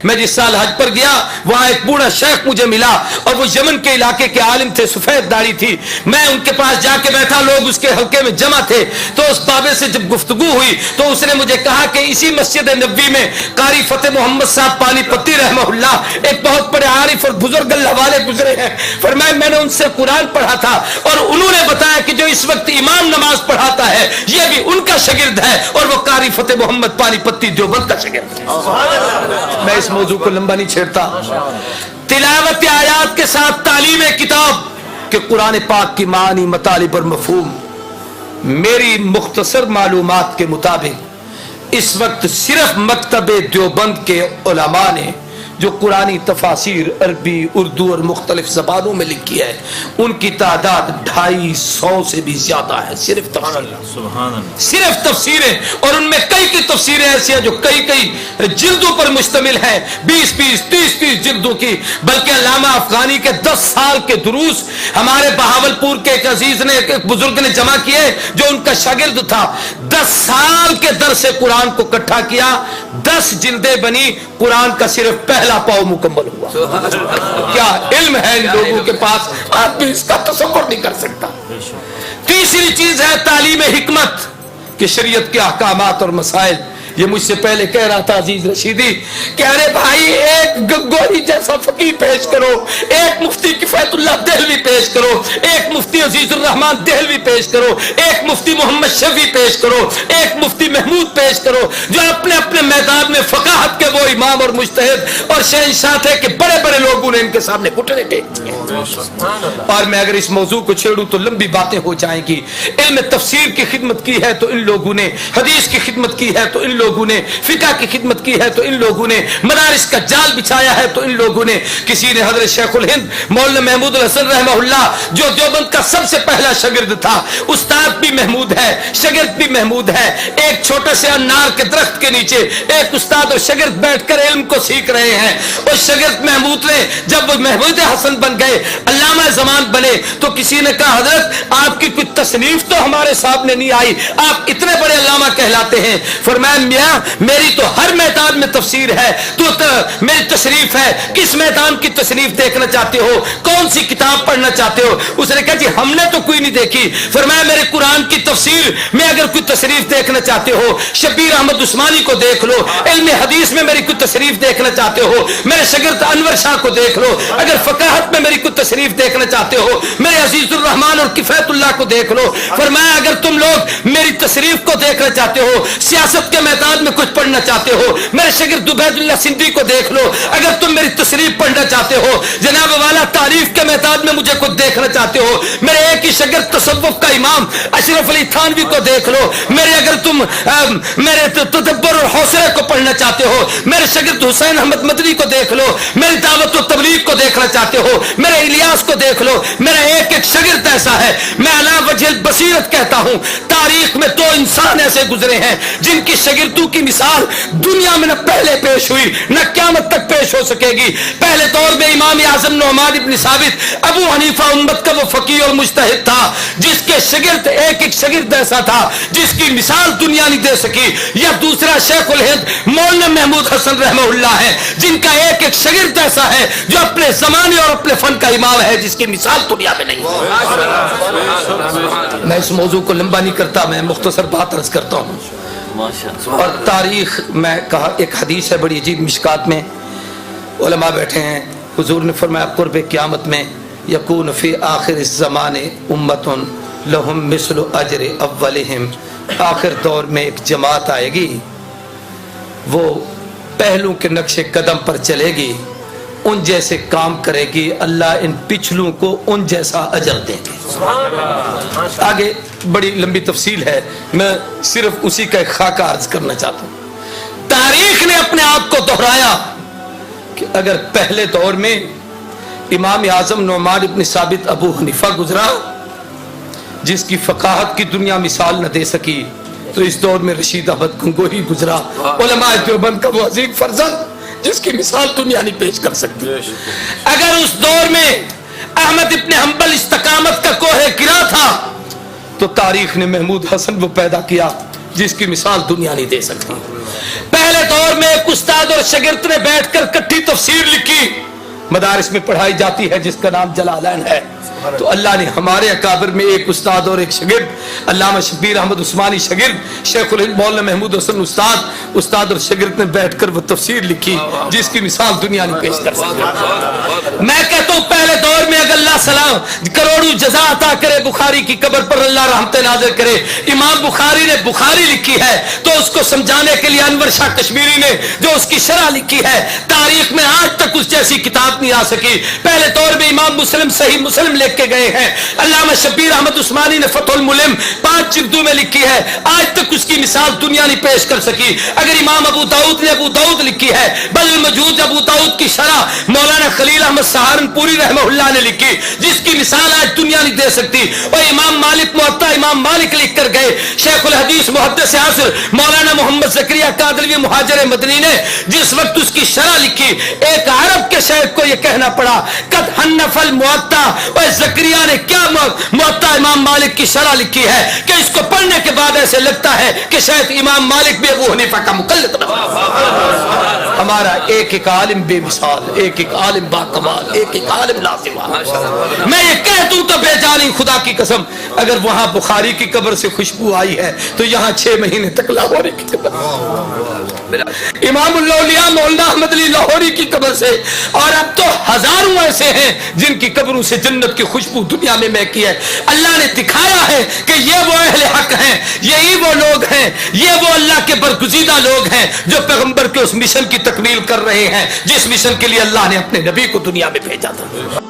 میں جس سال حج پر گیا وہاں ایک بوڑھا شیخ مجھے ملا اور وہ یمن کے علاقے کے عالم تھے, سفید داڑھی تھی. میں ان کے پاس جا کے بیٹھا, لوگ اس کے حلقے میں جمع تھے. تو اس بابے سے جب گفتگو ہوئی تو اس نے مجھے کہا کہ اسی مسجد نبوی میں قاری فتح محمد صاحب پانی پتی رحمہ اللہ ایک بہت بڑے عارف اور بزرگ اللہ والے گزرے ہیں. فرمایا میں نے ان سے قرآن پڑھا تھا اور انہوں نے بتایا کہ جو اس وقت امام نماز پڑھاتا ہے یہ بھی ان کا شاگرد ہے اور وہ قاری فتح محمد پانی پتی دیوبند کا شاگرد ہے. میں اس موضوع کو لمبا نہیں چھیڑتا. تلاوت آیات کے ساتھ تعلیم کتاب کہ قرآن پاک کی معنی, مطالب اور مفہوم. میری مختصر معلومات کے مطابق اس وقت صرف مکتب دیوبند کے علماء نے جو قرآنی تفاسیر عربی, اردو اور مختلف زبانوں میں لکھی ہے ان کی تعداد 250 سے بھی زیادہ ہے. صرف صرف تفسیریں, اور ان میں کئی کی تفسیریں ایسی ہیں جو کئی جلدوں پر مشتمل ہیں, 20-30 جلدوں کی. بلکہ علامہ افغانی کے 10 سال کے دروس ہمارے بہاولپور کے ایک عزیز نے, ایک بزرگ نے جمع کیے جو ان کا شاگرد تھا. 10 سال کے درس قرآن کو اکٹھا کیا, 10 جلدیں بنی. قرآن کا صرف پہلا پاؤ مکمل ہوا. کیا علم ہے ان لوگوں کے پاس, آپ بھی اس کا تصور نہیں کر سکتا. تیسری چیز ہے تعلیم حکمت کہ شریعت کے احکامات اور مسائل. یہ مجھ سے پہلے کہہ رہا تھا عزیز رشیدی کہ ارے بھائی ایک گنگوہی جیسا فقیہ پیش کرو, ایک مفتی کفایت اللہ دہلوی پیش کرو, ایک مفتی عزیز الرحمان دہلوی پیش کرو, ایک مفتی محمد شفیع پیش کرو, ایک مفتی محمود پیش کرو جو اپنے اپنے میدان میں فقاہت کے وہ امام اور مجتہد اور شہنشاہ تھے کہ بڑے بڑے لوگوں نے ان کے سامنے گھٹنے ٹیک دیے. اور میں اگر اس موضوع کو چھیڑوں تو لمبی باتیں ہو جائیں گی. علم تفسیر کی خدمت کی ہے تو ان لوگوں نے, حدیث کی خدمت کی ہے تو ان لوگوں نے, فقہ کی خدمت کی ہے تو ان لوگوں نے, مدارس کا جال بچھایا ہے تو ان لوگوں نے. کسی نے حضرت شیخ الہند مولانا محمود الحسن رحمہ اللہ جو دیوبند کا سب سے پہلا شاگرد تھا, استاد بھی محمود ہے, شاگرد بھی محمود ہے. ایک چھوٹے سے انار کے درخت کے نیچے ایک استاد اور شاگرد بیٹھ کر علم کو سیکھ رہے ہیں. اور شاگرد محمود نے جب وہ محمود حسن بن گئے, علامہ زمان بنے, تو کسی نے کہا حضرت آپ کی کوئی تصنیف تو ہمارے سامنے نہیں آئی, آپ اتنے بڑے علامہ کہلاتے ہیں. فرمایا میاں میری تو ہر میدان میں تفسیر ہے, تو میری تصنیف ہے, کس میدان کی تصنیف دیکھنا چاہتے ہو, کون سی کتاب پڑھنا چاہتے ہو؟ اس نے کہا جی ہم نے تو کوئی نہیں دیکھی. فرمایا میرے قرآن کی تفسیر میں اگر کوئی تصنیف دیکھنا چاہتے ہو شبیر احمد عثمانی کو دیکھ لو, علم حدیث میں میری کوئی تصنیف دیکھنا چاہتے ہو میرے شاگرد انور شاہ کو دیکھ لو, اگر فقاہت میں میری کوئی تصنیف دیکھنا چاہتے ہو میرے عزیز الرحمان اور کفایت اللہ کو دیکھ لو. فرمایا اگر تم لوگ میری تصنیف کو دیکھنا چاہتے ہو, سیاست کے میدان میں کچھ پڑھنا چاہتے ہو میرے شاگرد عبید اللہ سندھی کو دیکھ لو, اگر تم میری تصنیف پڑھنا چاہتے ہو جناب والا تعریف کے میدان میں مجھے کچھ دیکھنا چاہتے ہو میرے ایک ہی شاگرد تصوف کا امام اشرف علی تھانوی کو دیکھ لو, میرے اگر تم میرے تدبر اور حوصلے کو پڑھنا چاہتے ہو میرے شاگرد حسین احمد مدنی کو دیکھ لو, میری دعوت و تبلیغ کو دیکھنا چاہتے ہو میرے الیاس کو دیکھ لو. میرا ایک ایک شاگرد ایسا ہے. میں علی وجہ البصیرت کہتا ہوں تاریخ میں 2 انسان ایسے گزرے ہیں جن کی شاگردوں کی مثال دنیا میں نہ پہلے پیش ہوئی نہ قیامت تک پیش ہو سکے گی. پہلے دور میں امام اعظم نعمان ابن ثابت ابو حنیفہ امت کا وہ فقیہ اور مجتہد تھا جس کے شاگرد ایک ایک شاگرد ایسا تھا جس کی مثال دنیا نہیں دے سکی. یا دوسرا شیخ الہند مولانا محمود حسن رحمہ اللہ ہے جن کا ایک ایک شاگرد ایسا ہے جو اپنے زمانے اور اپنے فن کا امام ہے جس کی مثال دنیا میں نہیں. میں اس موضوع کو لمبا نہیں کرتا, میں مختصر بات عرض کرتا ہوں. اور تاریخ میں کہا ایک حدیث ہے بڑی عجیب, مشکات میں علماء بیٹھے ہیں, حضور نے فرمایا قرب قیامت میں یکون فی آخر الزمان امت لہم مثل اجر اولہم. آخر دور میں ایک جماعت آئے گی, وہ پہلوں کے نقش قدم پر چلے گی, ان جیسے کام کرے گی, اللہ ان پچھلوں کو ان جیسا اجر دیں گے. آگے بڑی لمبی تفصیل ہے, میں صرف اسی کا ایک خاکہ عرض کرنا چاہتا ہوں. تاریخ نے اپنے آپ کو دہرایا کہ اگر پہلے دور میں امام اعظم نعمان ابن ثابت ابو حنیفہ گزرا جس کی فقاہت کی دنیا مثال نہ دے سکی, تو اس دور میں رشید احمد گنگوہی گزرا, علماء دیوبند کا وہ عظیم فرزند جس کی مثال دنیا نہیں پیش کر سکتی. اگر اس دور میں احمد ابن حنبل استقامت کا کوہ گرا تھا تو تاریخ نے محمود حسن وہ پیدا کیا جس کی مثال دنیا نہیں دے سکتی. پہلے دور میں ایک استاد اور شاگرد نے بیٹھ کر کٹھی تفسیر لکھی، مدارس میں پڑھائی جاتی ہے، جس کا نام جلالین ہے. تو اللہ نے ہمارے اکابر میں ایک استاد اور ایک شاگرد، علامہ شبیر احمد عثمانی شاگرد، شیخ الہند مولانا محمود حسن استاد اور شاگرد نے بیٹھ کر وہ تفسیر لکھی جس کی مثال دنیا نہیں پیش کر سکتی. میں کہتا ہوں پہلے دور میں اگر اللہ سلام کروڑوں جزا عطا کرے، بخاری کی قبر پر اللہ رحمت نازل کرے، امام بخاری نے بخاری لکھی ہے تو اس کو سمجھانے کے لیے انور شاہ کشمیری نے جو اس کی شرح لکھی ہے، تاریخ میں آج تک اس جیسی کتاب نہیں آ سکی. پہلے دور میں امام مسلم صحیح مسلم لے کے گئے ہیں، علامہ شبیر احمد عثمانی نے فتح الملم 5 جلدوں میں لکھی ہے، آج تک اس کی مثال دنیا نہیں پیش کر سکی. اگر امام ابو داؤد نے ابو داؤد لکھی ہے، بل الموجود ابو داؤد کی شرح مولانا خلیل احمد سہارنپوری رحمہ اللہ نے لکھی جس کی مثال آج دنیا نہیں دے سکتی. اور امام مالک موطا امام مالک لکھ کر گئے، شیخ الحدیث محدث عصر مولانا محمد زکریا کادلوی مہاجر مدنی نے جس وقت اس کی شرح لکھی، ایک عرب کے شیخ کو یہ کہنا پڑا قد حنف الموطا، اور زکریا نے کیا موطا امام مالک کی شرح لکھی ہے کہ اس کو پڑھنے کے بعد ایسے لگتا ہے کہ شاید امام مالک بھی ابو حنیفہ کا مقلد نہ ہو. ہمارا ایک ایک عالم بے مثال، ایک ایک عالم با کمال، ایک ایک عالم لازوال. میں یہ کہہ دوں تو بے جانی خدا کی قسم، اگر وہاں بخاری کی قبر سے خوشبو آئی ہے تو یہاں 6 مہینے تک لاہوری کی قبر، امام الاولیاء مولانا احمد علی لاہوری کی قبر سے، اور اب تو ہزاروں ایسے ہیں جن کی قبروں سے جنت کی خوشبو دنیا میں مہکی ہے. اللہ نے دکھایا ہے کہ یہ وہ اہل حق ہیں، یہی وہ لوگ ہیں، یہ وہ اللہ کے برگزیدہ لوگ ہیں جو پیغمبر کے اس مشن کی تکمیل کر رہے ہیں جس مشن کے لیے اللہ نے اپنے نبی کو دنیا میں بھیجا تھا.